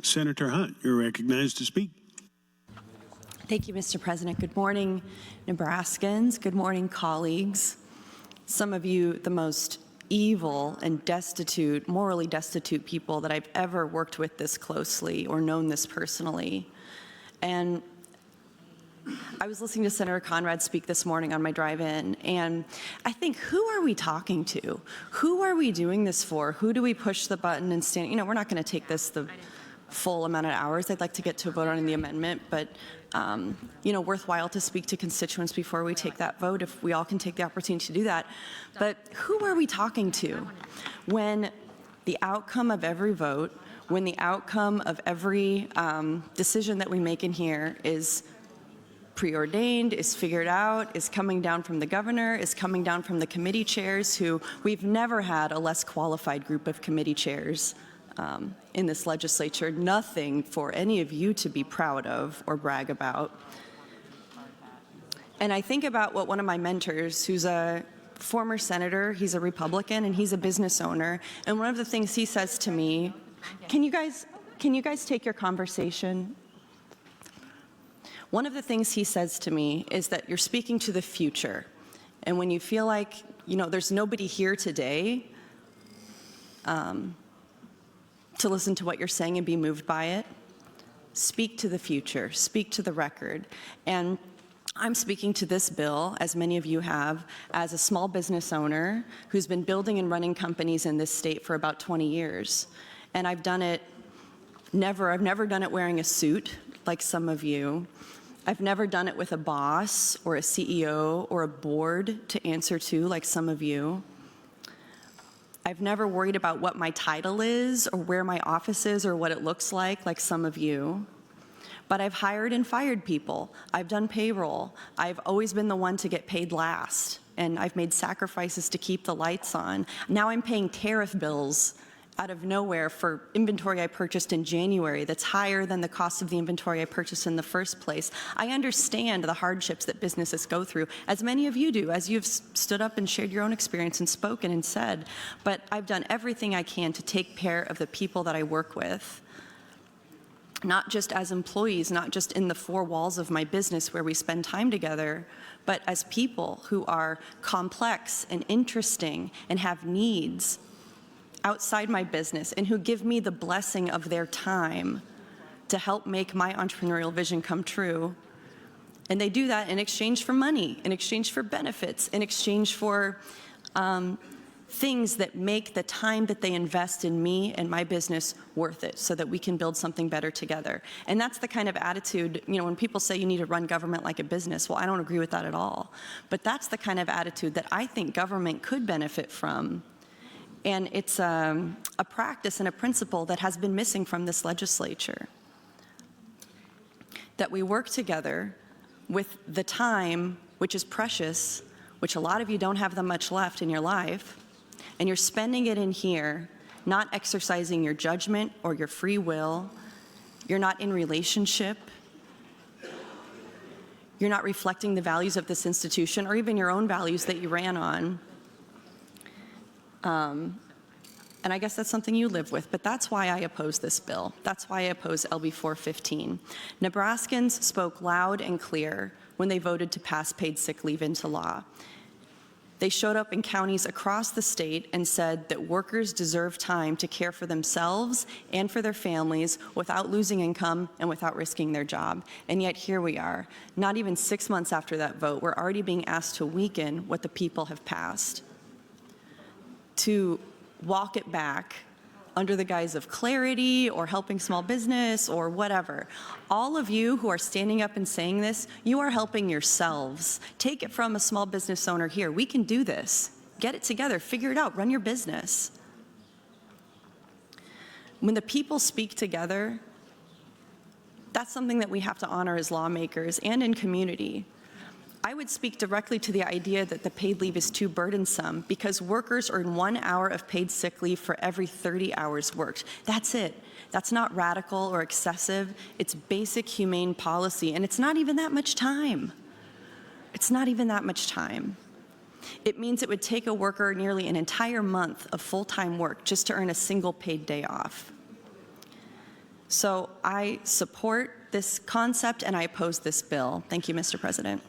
Senator Hunt, you're recognized to speak. Thank you, Mr. President. Good morning, Nebraskans. Good morning, colleagues. Some of you, the most evil and destitute, morally destitute people that I've ever worked with this closely or known this personally. And I was listening to Senator Conrad speak this morning on my drive-in, and I think, who are we talking to? Who are we doing this for? Who do we push the button and stand? You know, we're not going to take this the full amount of hours. I'd like to get to a vote on the amendment, but you know, worthwhile to speak to constituents before we take that vote, if we all can take the opportunity to do that. But who are we talking to when the outcome of every vote, when the outcome of every decision that we make in here is preordained, is figured out, is coming down from the governor, is coming down from the committee chairs, who we've never had a less qualified group of committee chairs in this legislature. Nothing for any of you to be proud of or brag about. And I think about what one of my mentors, who's a former senator, he's a Republican, and he's a business owner, and one of the things he says to me, can you guys take your conversation? One of the things he says to me is that you're speaking to the future. And when you feel like, you know, there's nobody here today to listen to what you're saying and be moved by it, speak to the future, speak to the record. And I'm speaking to this bill, as many of you have, as a small business owner who's been building and running companies in this state for about 20 years. And I've never done it wearing a suit like some of you. I've never done it with a boss or a CEO or a board to answer to like some of you. I've never worried about what my title is or where my office is or what it looks like some of you. But I've hired and fired people. I've done payroll. I've always been the one to get paid last. And I've made sacrifices to keep the lights on. Now I'm paying tariff bills out of nowhere for inventory I purchased in January that's higher than the cost of the inventory I purchased in the first place. I understand the hardships that businesses go through, as many of you do, as you've stood up and shared your own experience and spoken and said, but I've done everything I can to take care of the people that I work with, not just as employees, not just in the four walls of my business where we spend time together, but as people who are complex and interesting and have needs outside my business, and who give me the blessing of their time to help make my entrepreneurial vision come true. And they do that in exchange for money, in exchange for benefits, in exchange for things that make the time that they invest in me and my business worth it, so that we can build something better together. And that's the kind of attitude, you know, when people say you need to run government like a business, well, I don't agree with that at all. But that's the kind of attitude that I think government could benefit from. And it's a practice and a principle that has been missing from this legislature. That we work together with the time, which is precious, which a lot of you don't have that much left in your life, and you're spending it in here, not exercising your judgment or your free will. You're not in relationship. You're not reflecting the values of this institution or even your own values that you ran on. And I guess that's something you live with, but that's why I oppose this bill. That's why I oppose LB415. Nebraskans spoke loud and clear when they voted to pass paid sick leave into law. They showed up in counties across the state and said that workers deserve time to care for themselves and for their families without losing income and without risking their job. And yet here we are, not even 6 months after that vote, we're already being asked to weaken what the people have passed, to walk it back under the guise of clarity or helping small business or whatever. All of you who are standing up and saying this, you are helping yourselves. Take it from a small business owner here. We can do this. Get it together. Figure it out. Run your business. When the people speak together, that's something that we have to honor as lawmakers and in community. I would speak directly to the idea that the paid leave is too burdensome because workers earn 1 hour of paid sick leave for every 30 hours worked. That's it. That's not radical or excessive. It's basic humane policy, and it's not even that much time. It's not even that much time. It means it would take a worker nearly an entire month of full-time work just to earn a single paid day off. So I support this concept and I oppose this bill. Thank you, Mr. President.